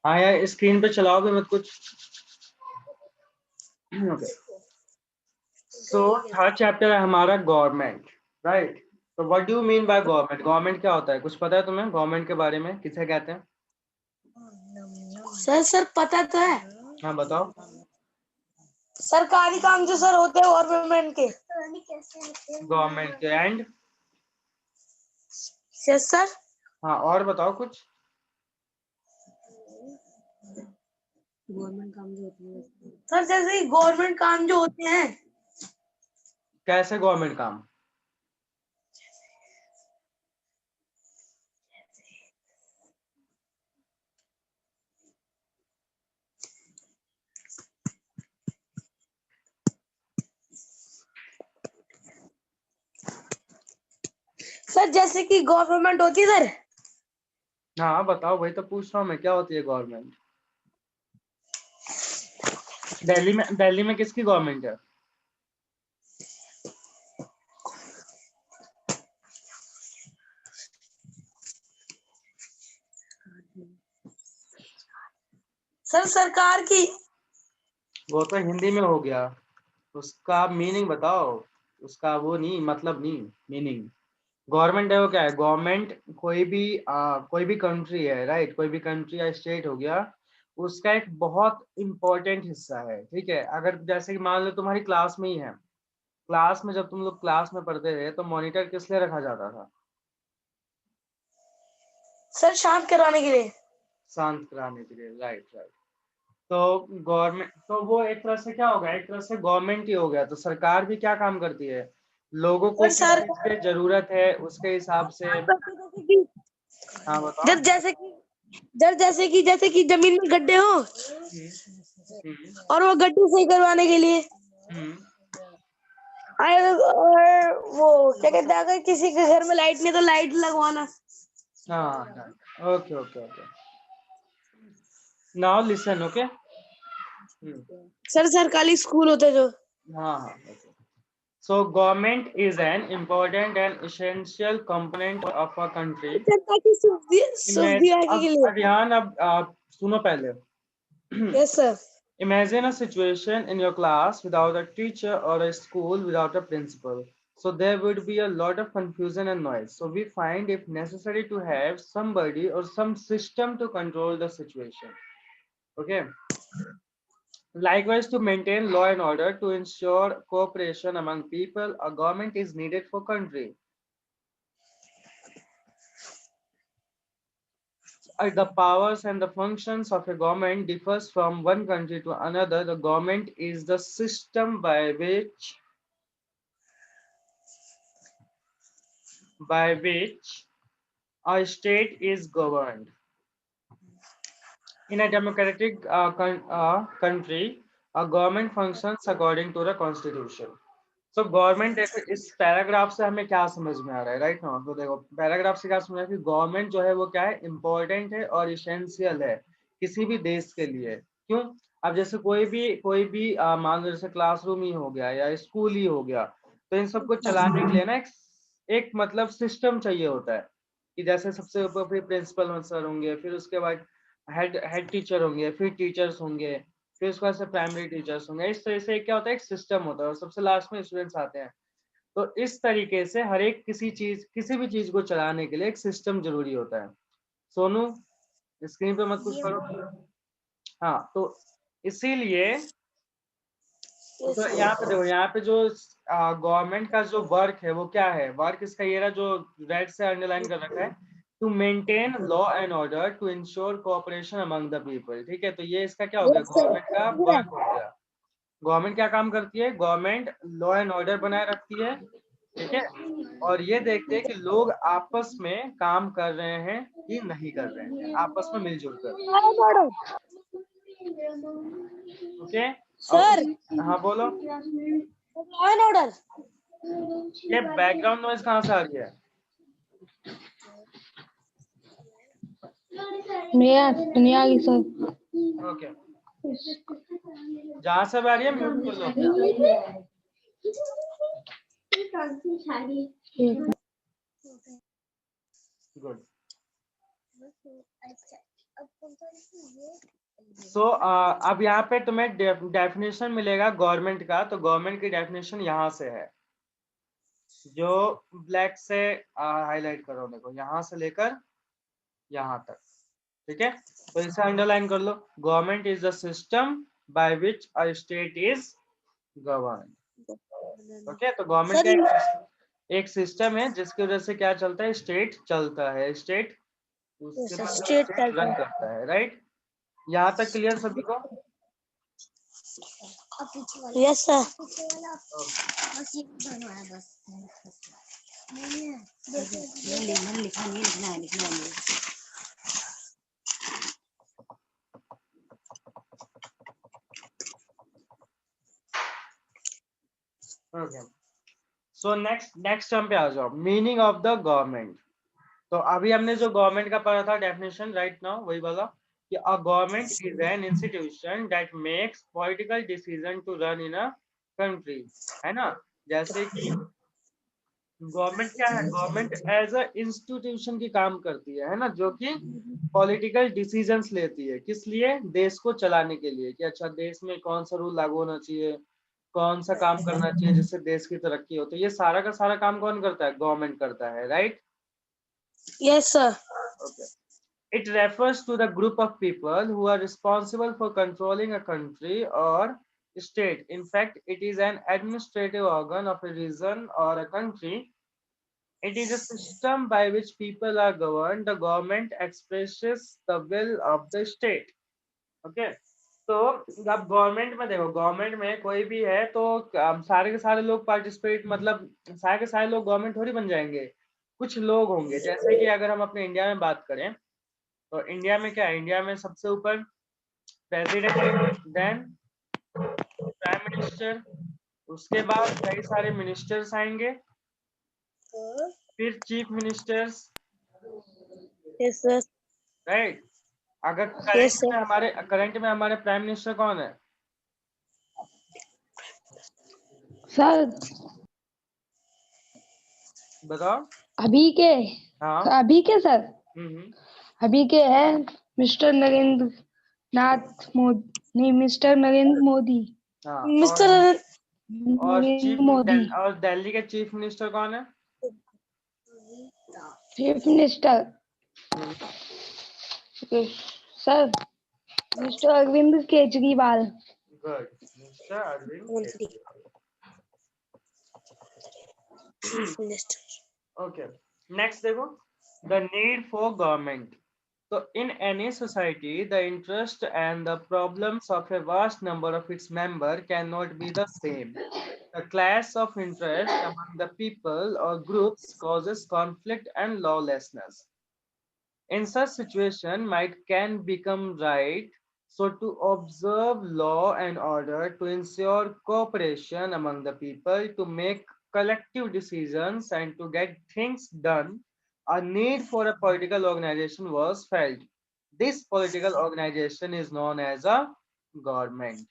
हाँ यार, स्क्रीन पे चलाओगे मत कुछ। ओके, सो थर्ड चैप्टर है हमारा गवर्नमेंट, राइट। तो what do you mean by government? Government क्या होता है? कुछ पता है तुम्हें गवर्नमेंट के बारे में? किसे कहते हैं? सर पता तो है। हाँ बताओ। सरकारी काम जो सर होते हैं गवर्नमेंट के। गवर्नमेंट के एंड? Yes sir. हाँ, और बताओ कुछ। गवर्नमेंट काम जो होते हैं सर, जैसे गवर्नमेंट काम जो होते हैं। कैसे गवर्नमेंट काम? सर जैसे कि गवर्नमेंट होती है सर। हाँ बताओ, वही तो पूछ रहा हूँ मैं, क्या होती है गवर्नमेंट? दिल्ली में किसकी गवर्नमेंट है? सर सरकार की। वो तो हिंदी में हो गया, उसका मीनिंग बताओ। उसका वो नहीं, मतलब नहीं, मीनिंग। गवर्नमेंट है वो क्या है? गवर्नमेंट कोई भी कंट्री है, राइट। कोई भी कंट्री या स्टेट हो गया, उसका एक बहुत इंपॉर्टेंट हिस्सा है, ठीक है। अगर जैसे कि मान लो तुम्हारी क्लास में ही है, क्लास में जब तुम लोग क्लास में पढ़ते थे तो मॉनिटर किस लिए रखा जाता था? सर शांत करवाने के लिए। शांत कराने के लिए, राइट राइट। तो गवर्नमेंट तो वो एक तरह से क्या हो गया, एक तरह से गवर्नमेंट ही हो गया। तो सरकार भी क्या काम करती है? लोगों को सर किस सर चीज की जरूरत है उसके हिसाब से। हाँ बताओ। जैसे कि जमीन में गड्ढे हो हम्म हम्म और वो गड्ढे सही करवाने के लिए। हम्म और वो क्या कहते हैं, अगर किसी के घर में लाइट नहीं तो लाइट लगवाना। हाँ, okay okay okay, now listen, okay. Sir सरकारी स्कूल होते जो। हाँ हाँ, okay. So government is an important and essential component of a country. जनता की सुविधा के अब लिए। अरियान, अब आप सुनो पहले। Yes sir. Imagine a situation in your class without a teacher or a school without a principal. So there would be a lot of confusion and noise. So we find it necessary to have somebody or some system to control the situation. Okay. Likewise, to maintain law and order, to ensure cooperation among people, a government is needed for country. The powers and the functions of a government differs from one country to another. The government is the system by which a state is governed. In a democratic country, a government functions according to the constitution. So government, देखो इस paragraph से हमें क्या समझ में आ रहा है, right ना? तो देखो पैराग्राफ से क्या समझ में आ रहा है कि गवर्नमेंट जो है वो क्या है, इंपॉर्टेंट है और इसेंशियल है किसी भी देश के लिए। क्यों? अब जैसे कोई भी मान लो जैसे क्लासरूम ही हो गया या स्कूल ही हो गया, तो इन सबको चलाने के लिए ना एक मतलब सिस्टम चाहिए होता है। कि जैसे सबसे ऊपर फिर प्रिंसिपल सर होंगे, फिर उसके बाद हेड टीचर होंगे, फिर टीचर्स होंगे, फिर उसके बाद से प्राइमरी टीचर्स होंगे। इस तरह से क्या होता है, एक सिस्टम होता है और सबसे लास्ट में स्टूडेंट्स आते हैं। तो इस तरीके से हर एक किसी भी चीज को चलाने के लिए एक सिस्टम जरूरी होता है। सोनू, स्क्रीन पे मत कुछ करो। हाँ, तो इसीलिए तो यहाँ पे देखो, यहाँ पे जो गवर्नमेंट का जो वर्क है वो क्या है, वर्क इसका ये रहा जो रेड से अंडरलाइन कर रखा है, to maintain law and order, to ensure cooperation among the people. ठीक है, तो ये इसका क्या हो गया, गवर्नमेंट का वर्क हो गया। गवर्नमेंट क्या काम करती है? गवर्नमेंट लॉ एंड ऑर्डर बनाए रखती है, ठीक है, और ये देखते हैं कि लोग आपस में काम कर रहे हैं कि नहीं कर रहे हैं, आपस में मिलजुल कर। ओके। सर हाँ बोलो। Law and order. ये बैकग्राउंड नॉइज कहाँ से आ रही है? दुनिया की सब। ओके, जहाँ से भी आ रही है म्यूट कर लो अपना। गुड। सो अब यहाँ पे तुम्हें डेफिनेशन मिलेगा गवर्नमेंट का। तो गवर्नमेंट की डेफिनेशन यहाँ से है, जो ब्लैक से हाईलाइट करो, देखो यहाँ से लेकर यहाँ तक, ठीक है। तो इसे अंडरलाइन कर लो। Government is the system by which a state is govern. Okay, तो गवर्नमेंट सर का एक सिस्टम है जिसकी वजह से क्या चलता है, स्टेट चलता है, स्टेट उसके मतलब स्टेट स्टेट चलता रन है। करता है, राइट। यहाँ तक क्लियर सभी को? Yes sir. Okay, so next term पे आ जाओ, मीनिंग ऑफ द गवर्नमेंट। तो अभी हमने जो गवर्नमेंट का पढ़ा था डेफिनेशन, राइट नाउ वही वाला, कि a government is an institution that makes political decision to run in a country, है ना। जैसे कि गवर्नमेंट क्या है, गवर्नमेंट एज अ इंस्टीट्यूशन की काम करती है ना, जो कि पॉलिटिकल डिसीजंस लेती है, किस लिए, देश को चलाने के लिए, कि अच्छा देश में कौन सा रूल लागू होना चाहिए, कौन सा काम करना चाहिए जिससे देश की तरक्की हो। तो ये सारा का सारा काम कौन करता है, गवर्नमेंट करता है, right. Yes sir. Okay. It refers to the group of people who are responsible for controlling a country or state. In fact, it is an administrative organ of a region or a country. It is a system by which people are governed. The government expresses the will of the state. Okay. तो अब government में देखो, government में कोई भी है तो सारे के सारे लोग पार्टिसिपेट, मतलब सारे के सारे लोग गवर्नमेंट थोड़ी बन जाएंगे, कुछ लोग होंगे। जैसे कि अगर हम अपने इंडिया में बात करें, तो इंडिया में क्या है, इंडिया में सबसे ऊपर प्रेसिडेंट, देन प्राइम मिनिस्टर, उसके बाद कई सारे मिनिस्टर्स आएंगे, फिर chief ministers, yes sir. Right. अगर यस सर। करंट में हमारे प्राइम मिनिस्टर कौन है, सर बताओ। अभी के हाँ, अभी के सर हम्म, अभी के है मिस्टर नरेंद्र नाथ मोदी, नहीं मिस्टर नरेंद्र मोदी, हाँ। मिस्टर नरेंद्र मोदी और दिल्ली के चीफ मिनिस्टर कौन है? Chief minister sir mister Arvind Kejriwal. Good, mister Arvind Kejriwal. Okay, next देखो, the need for government. So in any society, the interest and the problems of a vast number of its members cannot be the same. The clash of interest among the people or groups causes conflict and lawlessness. In such situation, might can become right. So to observe law and order, to ensure cooperation among the people, to make collective decisions and to get things done, a need for a political organization was felt. This political organization is known as a government.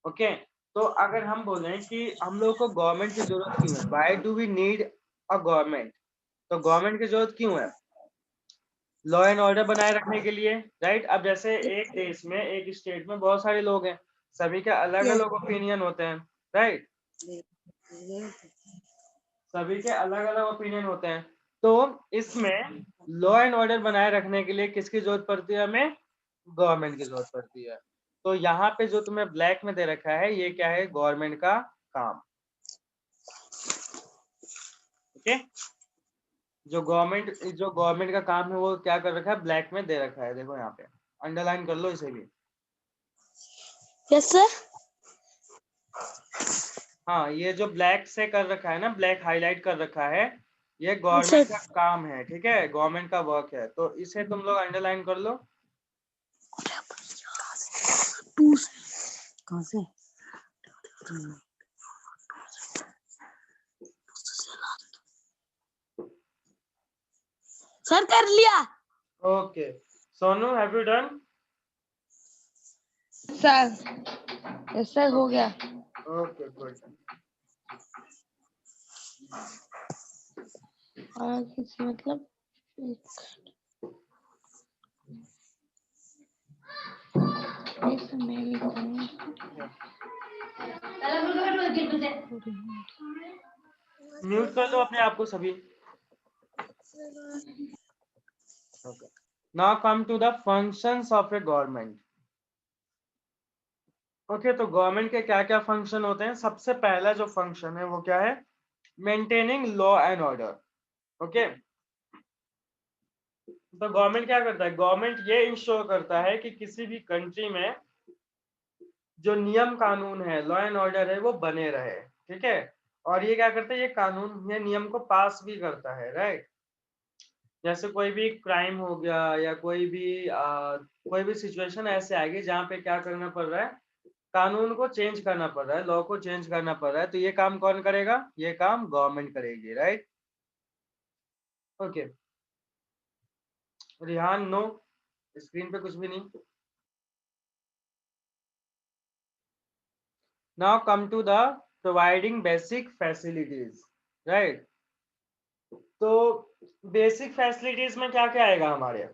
Okay, तो अगर हम बोलें कि हम लोग को government की जरूरत क्यों है, why do we need a government, तो गवर्नमेंट की जरूरत क्यों है, लॉ एंड ऑर्डर बनाए रखने के लिए, राइट। अब जैसे एक देश में, एक स्टेट में बहुत सारे लोग हैं, सभी के अलग अलग ओपिनियन होते हैं, राइट, सभी के अलग अलग ओपिनियन होते हैं। तो इसमें लॉ एंड ऑर्डर बनाए रखने के लिए किसकी जरूरत पड़ती है, हमें गवर्नमेंट की जरूरत पड़ती है। तो यहाँ पे जो तुम्हें ब्लैक में दे रखा है, ये क्या है, गवर्नमेंट का काम। ओके, जो गवर्नमेंट का काम है वो क्या कर रखा है, ब्लैक में दे रखा है, देखो यहाँ पे अंडरलाइन कर लो इसे भी। Yes sir. हाँ, ये जो ब्लैक से कर रखा है ना, ब्लैक हाईलाइट कर रखा है, ये गवर्नमेंट का काम है, ठीक है, गवर्नमेंट का वर्क है। तो इसे तुम लोग अंडरलाइन कर लो। कहाँ से? सर कर लिया। Okay, Sonu have you done? Sir yes sir हो गया। Okay, good. और किसी मतलब म्यूट कर दो अपने आप को सभी। Okay. Now come to the functions of a government. Okay तो गवर्नमेंट के क्या क्या फंक्शन होते हैं। सबसे पहला जो फंक्शन है वो क्या है, maintaining law and order. Okay तो गवर्नमेंट क्या करता है, गवर्नमेंट ये इंश्योर करता है कि किसी भी कंट्री में जो नियम कानून है, लॉ एंड ऑर्डर है, वो बने रहे। ठीक है, और ये क्या करता है, ये कानून, ये नियम को पास भी करता है, राइट। जैसे कोई भी क्राइम हो गया या कोई भी सिचुएशन ऐसे आएगी जहाँ पे क्या करना पड़ रहा है, कानून को चेंज करना पड़ रहा है, लॉ को चेंज करना पड़ रहा है, तो ये काम कौन करेगा, ये काम गवर्नमेंट करेगी, right. Okay Rihan, no, screen पे कुछ भी नहीं। Now come to the providing basic facilities, right. तो बेसिक फैसिलिटीज में क्या क्या आएगा हमारे,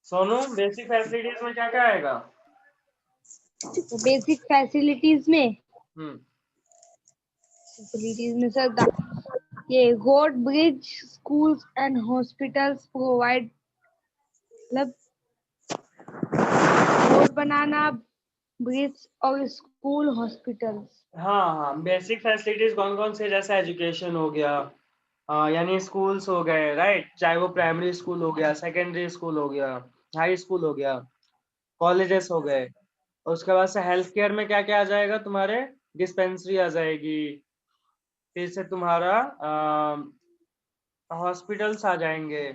सोनू, बेसिक फैसिलिटीज में क्या क्या आएगा। बेसिक फैसिलिटीज में सर ये road, bridge, schools and hospitals provide, मतलब रोड बनाना, ब्रिज और स्कूल, हॉस्पिटल्स। हाँ, बेसिक फैसिलिटीज कौन कौन से, जैसे एजुकेशन हो गया, यानी स्कूल्स हो गए, राइट, चाहे वो प्राइमरी स्कूल हो गया, सेकेंडरी स्कूल हो गया, हाई स्कूल हो गया, कॉलेजेस हो गए। और उसके बाद से हेल्थ केयर में क्या क्या आ जाएगा तुम्हारे, डिस्पेंसरी आ जाएगी, फिर से तुम्हारा हॉस्पिटल्स आ जाएंगे।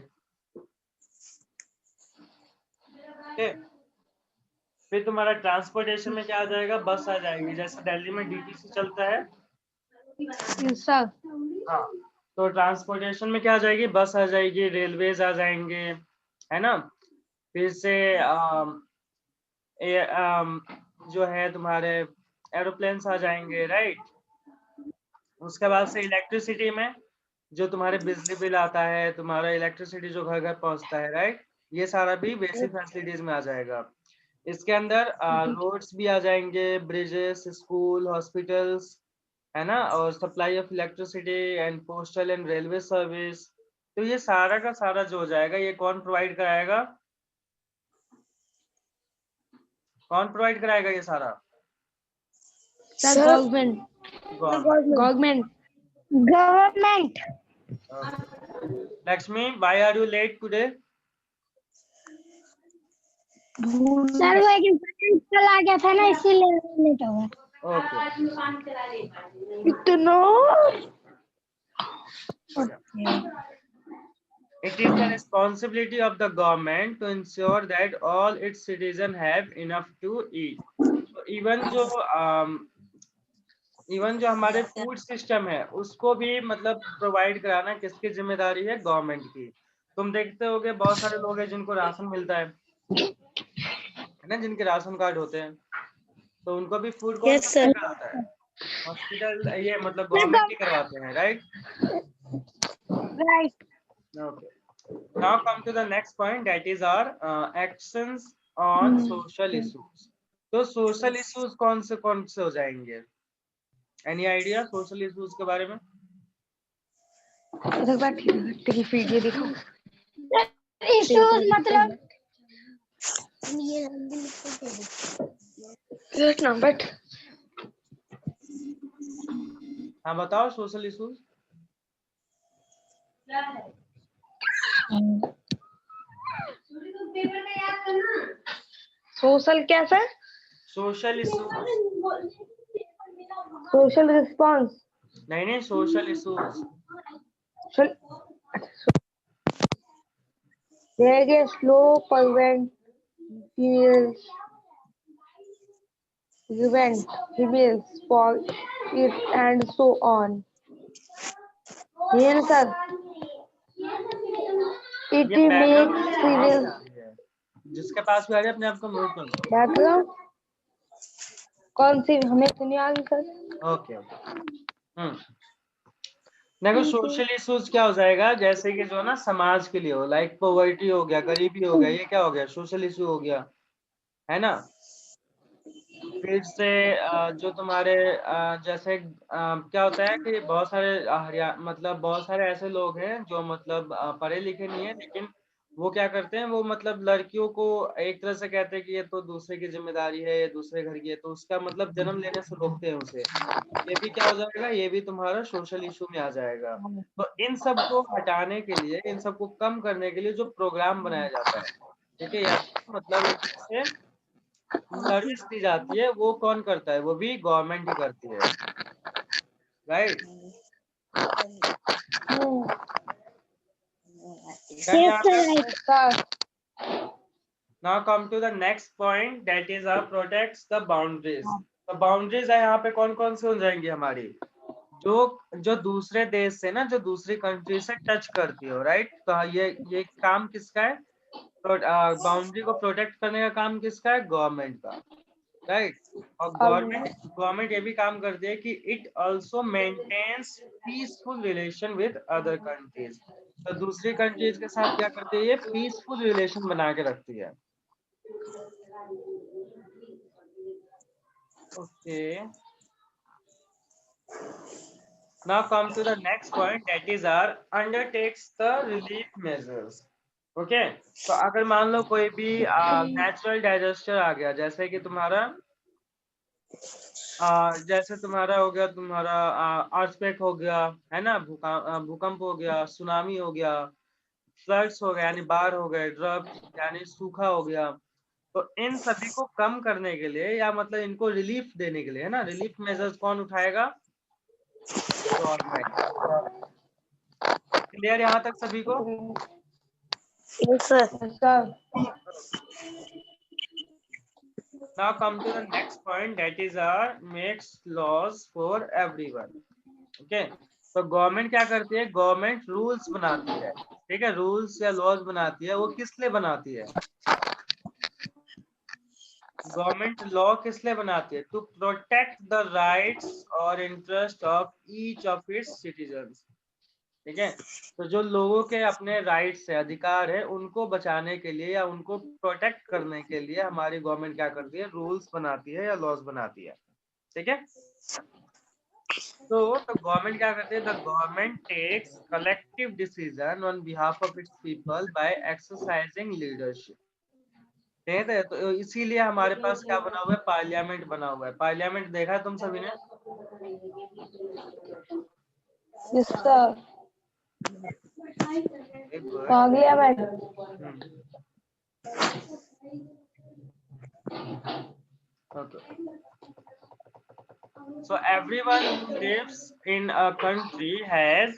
फिर तुम्हारा ट्रांसपोर्टेशन में क्या आ जाएगा, बस आ जाएगी, जैसे दिल्ली में डीटीसी चलता है। सर हाँ, तो ट्रांसपोर्टेशन में क्या आ जाएगी, बस आ जाएगी, रेलवेज आ जाएंगे, है ना। फिर से जो है तुम्हारे एरोप्लेन्स आ जाएंगे, राइट। उसके बाद से इलेक्ट्रिसिटी में जो तुम्हारे बिजली बिल आता है, तुम्हारा इलेक्ट्रिसिटी जो घर घर पहुंचता है, राइट, ये सारा भी बेसिक फैसिलिटीज में आ जाएगा। इसके अंदर रोड्स भी आ जाएंगे, ब्रिजेस, स्कूल, हॉस्पिटल्स, है ना, और supply of electricity and postal and railway service. तो ये सारा का सारा जो हो जाएगा, ये कौन प्रोवाइड कराएगा, कौन प्रोवाइड कराएगा ये सारा, government. Government. Lakshmi, why are you late today. Sir वो एक इंपॉर्टेंट कॉल आ गया था ना, इसीलिए लेट हो गया। इतना It is the responsibility of the government to ensure that all its citizens have enough to eat. So even जो हमारे फूड सिस्टम है उसको भी मतलब प्रोवाइड कराना किसकी जिम्मेदारी है, गवर्नमेंट की। तुम देखते होगे बहुत सारे लोग हैं जिनको राशन मिलता है ना, जिनके राशन कार्ड होते हैं, तो उनको भी फूड कौन सप्लाई कराता है, हॉस्पिटल, ये मतलब गवर्नमेंट ही करवाते हैं, right. Okay. Now come to the next point, that is our actions on social issues. तो social issues कौन से हो जाएंगे, एनी आइडिया सोशल इश्यूज के बारे में। वीडियो देखो। इश्यूज मतलब बट हाँ बताओ, सोशल इश्यूज सोशल क्या sir, social issues, social response, नहीं social issues. slow prevent rebels for it and so on. Yes, sir. It ये makes civil जिसके पास भी आ रही है अपने आप को म्यूट कर दो। बैकग्राउंड कौन सी, हमें तो नहीं आ रही सर। ओके देखो सोशल इश्यूज क्या हो जाएगा, जैसे कि जो है ना समाज के लिए हो, लाइक पॉवर्टी हो गया, गरीबी हो गया, ये क्या हो गया, सोशल इशू हो गया, है ना। फिर से जो तुम्हारे जैसे क्या होता है कि बहुत सारे मतलब बहुत सारे ऐसे लोग हैं जो मतलब पढ़े लिखे नहीं है, लेकिन वो क्या करते हैं, वो मतलब लड़कियों को एक तरह से कहते हैं कि ये तो दूसरे की जिम्मेदारी है, ये दूसरे घर की है, तो उसका मतलब जन्म लेने से रोकते हैं उसे। ये भी क्या हो जाएगा, ये भी तुम्हारा सोशल इशू में आ जाएगा। तो इन सब को हटाने के लिए, इन सब को कम करने के लिए जो प्रोग्राम बनाया जाता है, ठीक है, या फिर मतलब एक तरह से सर्विस दी जाती है, वो कौन करता है, वो भी गवर्नमेंट ही करती है, राइट। देन यस यहाँ पे sir. Sir now come to the next point, that is protects the boundaries. तो बाउंड्रीज है यहाँ पे कौन कौन से हो जाएंगी हमारी, जो जो दूसरे देश से ना, जो दूसरी कंट्री से टच करती हो, राइट। तो ये काम किसका है, बाउंड्री को प्रोटेक्ट करने का काम किसका है, गवर्नमेंट का, राइट। और गवर्नमेंट गवर्नमेंट ये भी काम करती है कि it also maintains peaceful relation with other countries. तो दूसरी कंट्रीज के साथ क्या करती है, ये पीसफुल रिलेशन बना के रखती है। Okay, now come to the next point, that is undertakes the relief measures. Okay, तो अगर मान लो कोई भी नेचुरल डिजास्टर आ गया, जैसे कि तुम्हारा जैसे तुम्हारा हो गया, तुम्हारा अर्थक्वेक हो गया, है ना, भूकंप हो गया, सुनामी हो गया, फ्लड्स हो गया यानी बाढ़ हो गए, ड्रग यानी सूखा हो गया। तो इन सभी को कम करने के लिए, या मतलब इनको रिलीफ देने के लिए, है ना, रिलीफ मेजर्स कौन उठाएगा, गवर्नमेंट। क्लियर यहाँ तक सभी को। Yes sir. Sir Now come to the next point, that is makes laws for everyone. Okay, तो गवर्नमेंट क्या करती है, गवर्नमेंट रूल्स बनाती है, ठीक है, रूल्स या लॉज बनाती है। वो किस लिए बनाती है, गवर्नमेंट लॉ किस लिए बनाती है, टू प्रोटेक्ट द राइट्स और interest of each of its citizens, ठीक है। तो जो लोगों के अपने राइट्स है, अधिकार है, उनको बचाने के लिए या उनको प्रोटेक्ट करने के लिए हमारी गवर्नमेंट क्या करती है, रूल्स बनाती है या लॉज बनाती है, ठीक है। तो गवर्नमेंट क्या करती है, the government takes collective decision on behalf of its people by exercising leadership, ठीक है। तो इसीलिए हमारे पास क्या बना हुआ है, पार्लियामेंट बना हुआ है। पार्लियामेंट देखा है तुम सभी ने, यस सर एक good. Parliament Okay. So everyone who lives in a country has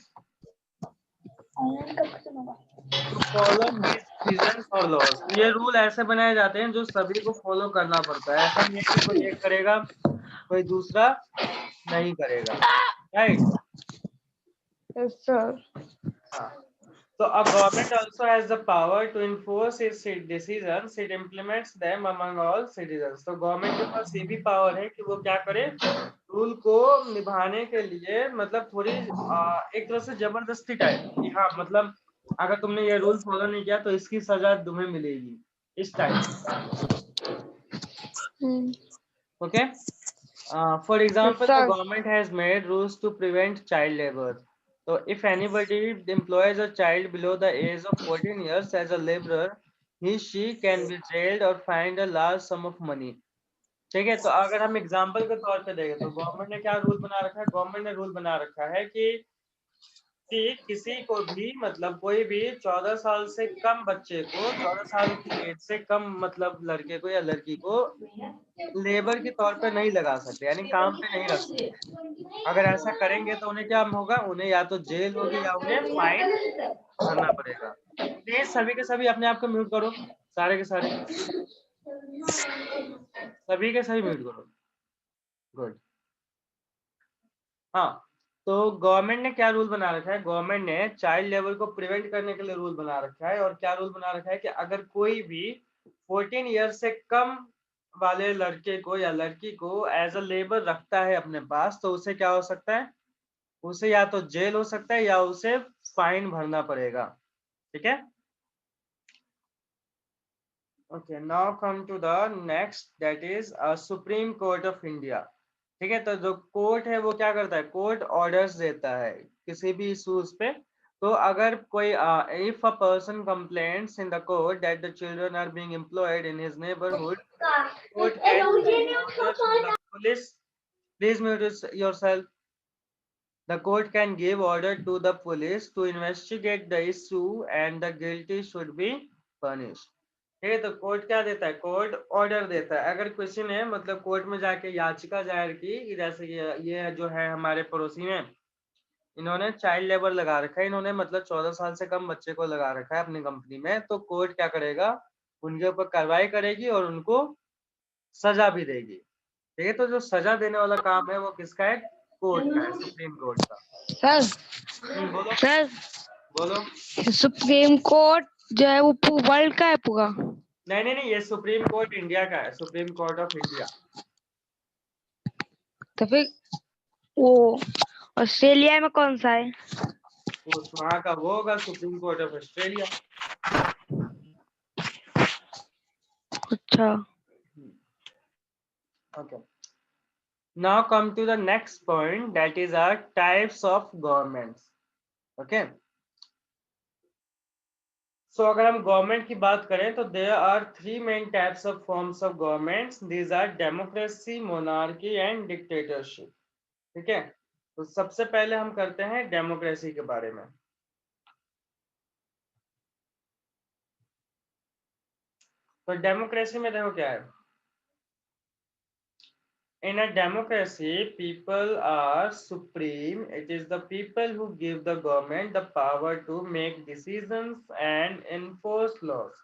to follow these decisions or laws. ये रूल ऐसे बनाए जाते हैं जो सभी को फॉलो करना पड़ता है। ऐसा नहीं है कि कोई एक करेगा कोई दूसरा नहीं करेगा, राइट। यस सर हाँ, so a government also has the power to enforce its decisions. It implements them among all citizens. तो गवर्नमेंट के पास ये भी पावर है कि वो क्या करे, रूल को निभाने के लिए, मतलब थोड़ी एक तरह से जबरदस्ती टाइप कि हाँ, मतलब अगर तुमने ये रूल फॉलो नहीं किया तो इसकी सजा तुम्हें मिलेगी, इस type. Okay, for example, the sir. government has made rules to prevent child labor. So if anybody employs a child below the age of 14 years as a laborer, she can be jailed or fined a large sum of money. ठीक है, तो अगर हम example के तौर पे देखें तो गवर्नमेंट ने क्या रूल बना रखा है, गवर्नमेंट ने रूल बना रखा है कि किसी को भी, मतलब कोई भी 14 साल से कम बच्चे को, 14 साल की एज से कम मतलब लड़के को या लड़की को लेबर के तौर पे नहीं लगा सकते, यानी काम पे नहीं रख सकते। अगर ऐसा करेंगे तो उन्हें क्या होगा, उन्हें या तो जेल होगी या उन्हें फाइन भरना पड़ेगा। प्लीज सभी के सभी अपने आप को म्यूट करो, सारे के सारे, सभी के सभी म्यूट करो, गुड। हाँ, तो गवर्नमेंट ने क्या रूल बना रखा है, गवर्नमेंट ने चाइल्ड लेबर को प्रिवेंट करने के लिए रूल बना रखा है। और क्या रूल बना रखा है कि अगर कोई भी 14 ईयर से कम वाले लड़के को या लड़की को एज अ लेबर रखता है अपने पास, तो उसे क्या हो सकता है, उसे या तो जेल हो सकता है या उसे फाइन भरना पड़ेगा, ठीक है। Okay, now come to the next, that is supreme court of India. ठीक है, तो जो कोर्ट है वो क्या करता है, कोर्ट ऑर्डर्स देता है किसी भी इश्यूज पे। तो अगर कोई if a person complaints in the court that the children are being employed in his neighbourhood, court can order to the police, please mute yourself. The court can give order to the police to investigate the issue and the guilty should be punished। ठीक है, तो court क्या देता है, court order देता है। अगर किसी ने मतलब कोर्ट में जाके याचिका दायर की कि जैसे ये जो है हमारे पड़ोसी में, इन्होंने चाइल्ड लेबर लगा रखा है, इन्होंने मतलब 14 साल से कम बच्चे को लगा रखा है अपनी कंपनी में, तो कोर्ट क्या करेगा, उनके ऊपर कार्रवाई करेगी और उनको सजा भी देगी। ठीक है, तो जो सजा देने वाला काम है वो किसका है, कोर्ट का है, सुप्रीम कोर्ट का। सर बोलो सर बोलो। सुप्रीम कोर्ट जो है वो वर्ल्ड का है पूरा? नहीं नहीं नहीं, ये सुप्रीम कोर्ट इंडिया का है, सुप्रीम कोर्ट ऑफ इंडिया। तो फिर वो ऑस्ट्रेलिया में कौन सा है? उस वहां का वो होगा सुप्रीम कोर्ट ऑफ ऑस्ट्रेलिया। अच्छा, okay, now come to the next point, that is are types of governments. Okay, so अगर हम गवर्नमेंट की बात करें तो there are three main types of forms of governments, these are democracy, monarchy and dictatorship. ठीक है, तो सबसे पहले हम करते हैं डेमोक्रेसी के बारे में। तो डेमोक्रेसी में देखो क्या है, in a democracy people are supreme, it is the people who give the government the power to make decisions and enforce laws।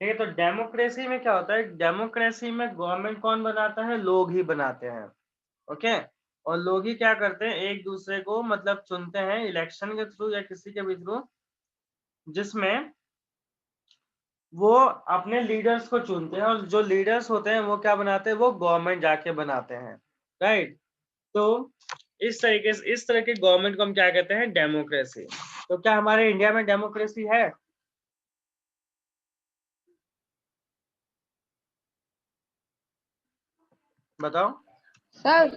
ठीक है, तो डेमोक्रेसी में क्या होता है, डेमोक्रेसी में गवर्नमेंट कौन बनाता है, लोग ही बनाते हैं। ओके, और लोग ही क्या करते हैं, एक दूसरे को मतलब चुनते हैं इलेक्शन के थ्रू या किसी के भी थ्रू, जिसमें वो अपने लीडर्स को चुनते हैं, और जो लीडर्स होते हैं वो क्या बनाते हैं, वो गवर्नमेंट जाके बनाते हैं, राइट। तो इस तरीके से, इस तरह के गवर्नमेंट को हम क्या कहते हैं, डेमोक्रेसी। तो क्या हमारे इंडिया में डेमोक्रेसी है, बताओ। सर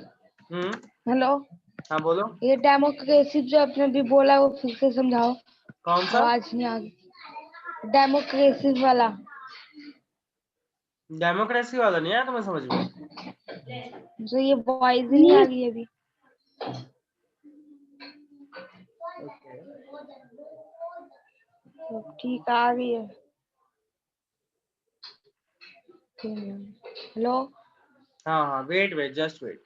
हेलो, हाँ बोलो। ये डेमोक्रेसी जो आपने भी बोला वो फिर से समझाओ, कौन सा, आवाज नहीं आ गई। डेमोक्रेसी वाला डेमोक्रेसी वाला नहीं आया तुम्हें समझ में। जो ये वॉइस नहीं आ रही अभी। ओके, ठीक आ रही है। हेलो, हाँ हाँ, wait wait just wait.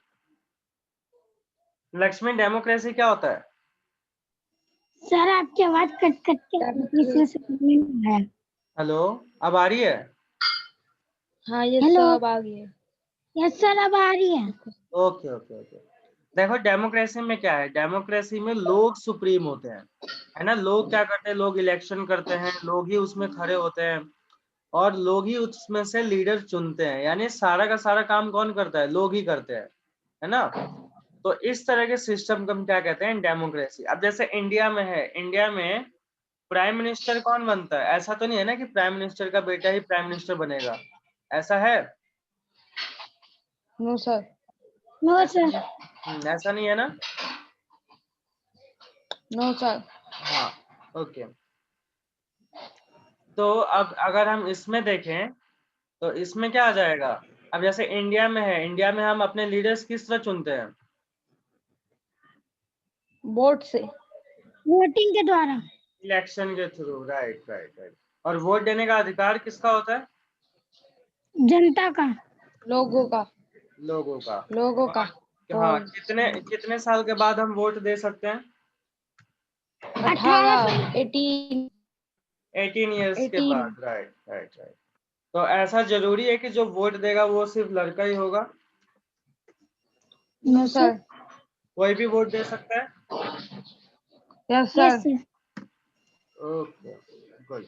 Lakshmi, democracy क्या होता है। सर आपकी आवाज कट कट के इसमें से है। हेलो, अब आ रही है। हाँ ये हेलो, सब आ गई है। यस सर अब आ रही है। ओके ओके ओके, देखो डेमोक्रेसी में क्या है, डेमोक्रेसी में लोग सुप्रीम होते हैं, है ना। लोग क्या करते हैं, लोग इलेक्शन करते हैं, लोग ही उसमें खड़े होते हैं, और लोग ही उसमें से लीडर चुनते हैं, यानी सारा का सारा काम कौन करता है, लोग ही करते हैं, है ना। तो इस तरह के सिस्टम को हम क्या कहते हैं, डेमोक्रेसी। अब जैसे इंडिया में है, इंडिया में प्राइम मिनिस्टर कौन बनता है, ऐसा तो नहीं है ना कि प्राइम मिनिस्टर का बेटा ही प्राइम मिनिस्टर बनेगा, ऐसा है। No sir, no sir. ऐसा नहीं है ना। No sir. हाँ, ओके। तो अब अगर हम इसमें देखें तो इसमें क्या आ जाएगा, अब जैसे इंडिया में है, इंडिया में हम अपने लीडर्स किस तरह चुनते हैं, वोट से, वोटिंग के द्वारा। इलेक्शन के थ्रू, राइट राइट राइट। और वोट देने का अधिकार किसका होता है, जनता का। लोगों का, लोगों का। लोगों का। और हाँ, कितने कितने साल के बाद हम वोट दे सकते हैं, 18, 18, 18 ईयर्स के 18। बाद, राइट राइट राइट। तो ऐसा जरूरी है कि जो वोट देगा वो सिर्फ लड़का ही होगा, नो सर। कोई भी वोट दे सकता है। Yes yes sir. Sir. Okay, good.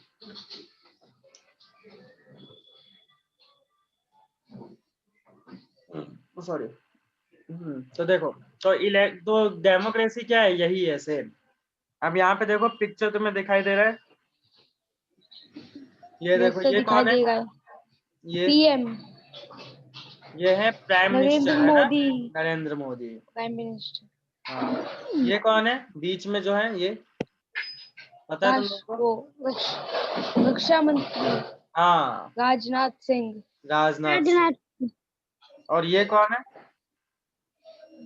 Sorry. तो देखो, तो डेमोक्रेसी क्या है, यही है सेम। अब यहाँ पे देखो पिक्चर तुम्हें दिखाई दे रहा है, ये देखो जैसे ये दिखाई कौन है, देगा ये पीएम ये है प्राइम नरेंद्र मिनिस्टर, है ना, मोदी, नरेंद्र मोदी। Prime minister. हाँ, ये कौन है बीच में जो है, ये पता है तुम लोग को? रक्षा मंत्री हाँ, राजनाथ सिंह। राजनाथ सिंह। राजनाथ। और ये कौन है?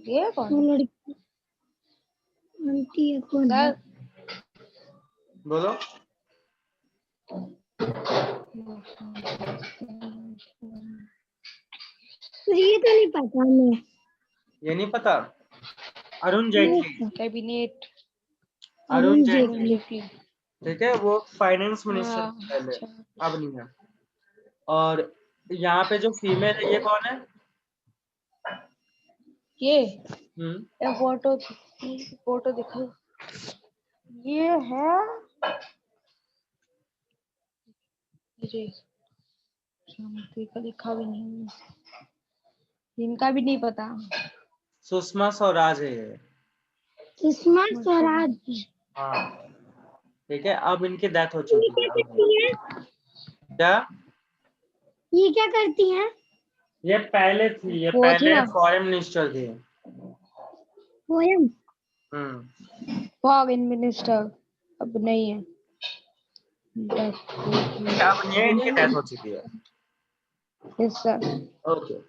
ये कौन वो है? लड़की आंटी है, कौन है? सर बोलो। ये तो नहीं पता हमें। ये नहीं पता? अरुण नहीं जेटली। पता। कैबिनेट अरुण अरुण जेटली, जेटली। ठीक है, वो फाइनेंस मिनिस्टर हाँ थे पहले, अच्छा। अब नहीं है। और यहाँ पे जो फीमेल है ये कौन है? ये हम्म, फोटो दिखाओ। ये है ये मंत्री का लिखा भी नहीं है। इनका भी नहीं पता। सुषमा स्वराज है ये। सुषमा स्वराज। हाँ, ठीक है, अब इनकी डेथ हो ये चुकी क्या है अब। करती है? क्या? ये क्या करती हैं? ये पहले थी, ये वो थी पहले ना फॉरेन मिनिस्टर थी। पोयम। हम्म, फॉरेन मिनिस्टर, अब नहीं है। अब ये इनकी डेथ हो चुकी है। Yes sir. Okay.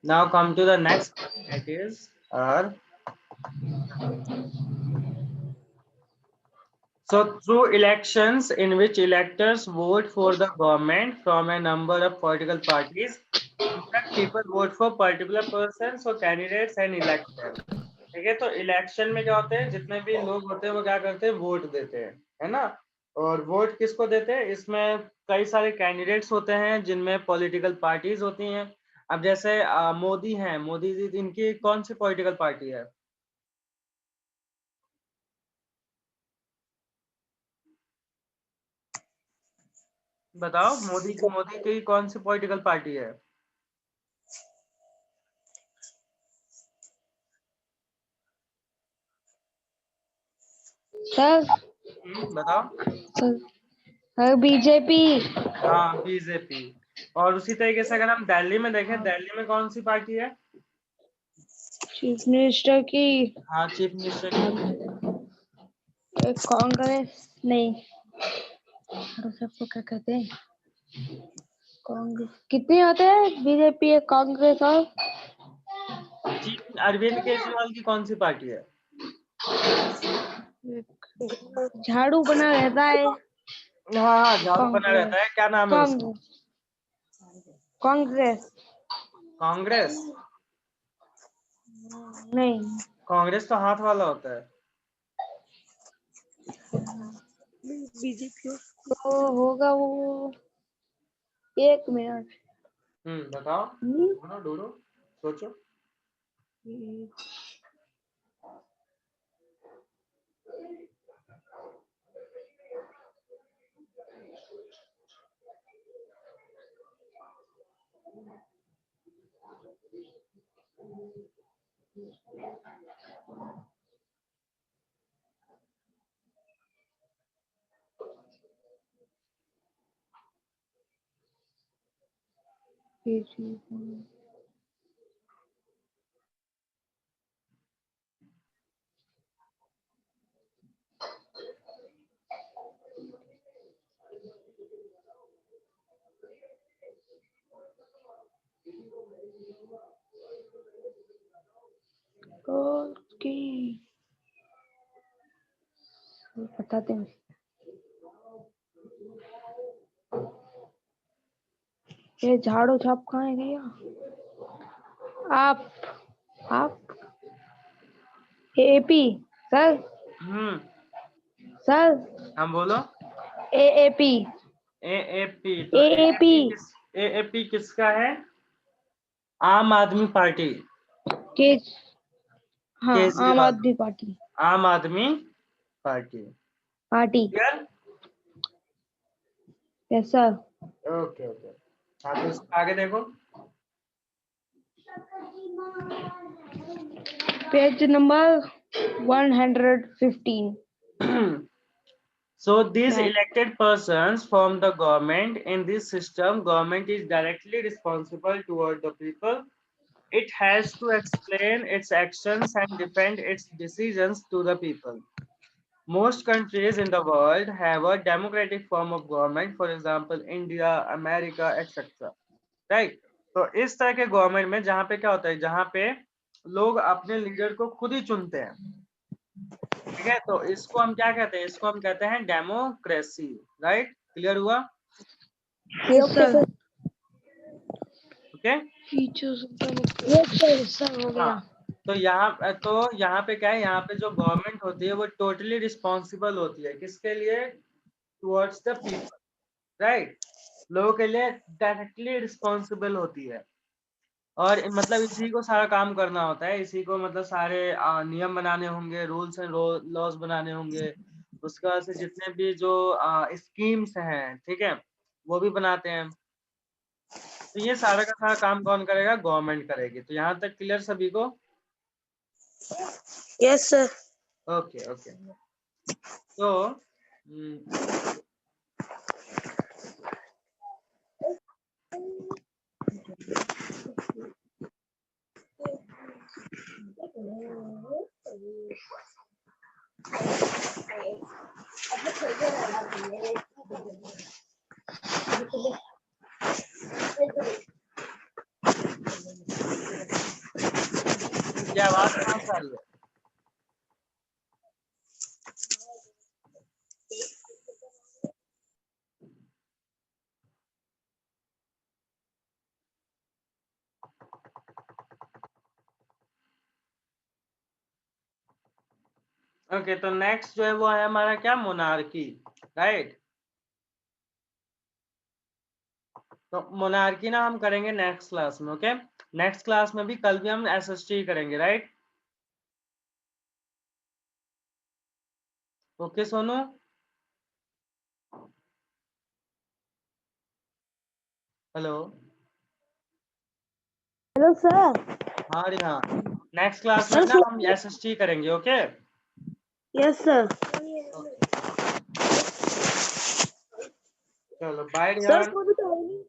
Now come to the next. It is so through elections in which electors vote for the government from a number of political parties. In fact, people vote for particular persons or candidates and elect them. ठीक है, तो election में क्या होते हैं, जितने भी लोग होते हैं वो क्या करते हैं, वोट देते हैं, है ना। और वोट किसको देते हैं, इसमें कई सारे कैंडिडेट्स होते हैं जिनमें पॉलिटिकल पार्टीज होती हैं। अब जैसे मोदी हैं, मोदी जी, इनकी कौन सी पॉलिटिकल पार्टी है? बताओ, मोदी की कौन सी पॉलिटिकल पार्टी है? सर बताओ। Sir BJP. हाँ, बीजेपी। और उसी तरीके से अगर हम दिल्ली में देखें, दिल्ली में कौन सी पार्टी है? चीफ मिनिस्टर की हाँ, चीफ मिनिस्टर की। कांग्रेस नहीं, सबको क्या कहते हैं, कांग्रेस। कितने होते हैं, बीजेपी है, कांग्रेस और चीफ अरविंद केजरीवाल की कौन सी पार्टी है? झाड़ू बना रहता है। हाँ हाँ, झाड़ू बना कांग्रेस रहता है, क्या नाम है उसका? कांग्रेस कांग्रेस। नहीं, कांग्रेस तो हाथ वाला होता है। बीजेपी तो होगा वो। एक मिनट। बताओ, ढूंढो ढूंढो, सोचो। ओके, बताते हैं। ये झाड़ू छाप कहाँ है गया? आप एपी सर। हम्म, सर हम बोलो। एएपी एएपी, तो एएपी एएपी किसका है? आम आदमी पार्टी। के, हाँ, आम केजरीवाल। आदमी पार्टी आम आदमी party. Party. Clear? Yes sir. Okay okay. हाँ, तो आगे देखो। Page number 115. So these Next. elected persons form the government. In this system, government is directly responsible toward the people. It has to explain its actions and defend its decisions to the people. Most countries in the world have a democratic form of government, for example, India, America, etc. Right? तो इस तरह के government में जहाँ पे क्या होता है, जहाँ पे लोग अपने लीडर को खुद ही चुनते हैं, ठीक है, तो इसको हम क्या कहते हैं, इसको हम कहते हैं डेमोक्रेसी. राइट? क्लियर हुआ? Yes, sir. Okay. Yes, sir. हो गया. हाँ, तो यहाँ पे क्या है, यहाँ पे जो गवर्नमेंट होती है वो टोटली रिस्पॉन्सिबल होती है किसके लिए? Towards the people. राइट? लोगों के लिए डायरेक्टली रिस्पॉन्सिबल होती है, और मतलब इसी को सारा काम करना होता है, इसी को मतलब सारे नियम बनाने होंगे, रूल्स एंड लॉज बनाने होंगे, उसके बाद से जितने भी जो स्कीम्स हैं, ठीक है, वो भी बनाते हैं. तो ये सारा का सारा काम कौन करेगा? गवर्नमेंट करेगी. तो यहाँ तक क्लियर सभी को? Yes, sir. Okay okay. तो ये आवाज कहाँ से आ रही है? ओके, तो नेक्स्ट जो है वो है हमारा क्या? मोनार्की. राइट? तो मोनार्की ना हम करेंगे नेक्स्ट क्लास में. ओके, नेक्स्ट क्लास में भी कल भी हम एसएसटी करेंगे. Right? Okay Sonu. Hello. Hello, sir. हाँ रे हाँ, नेक्स्ट क्लास में ना हम एसएसटी करेंगे. ओके. Yes, sir. चलो बाय Sir, यार. कोई तो नहीं.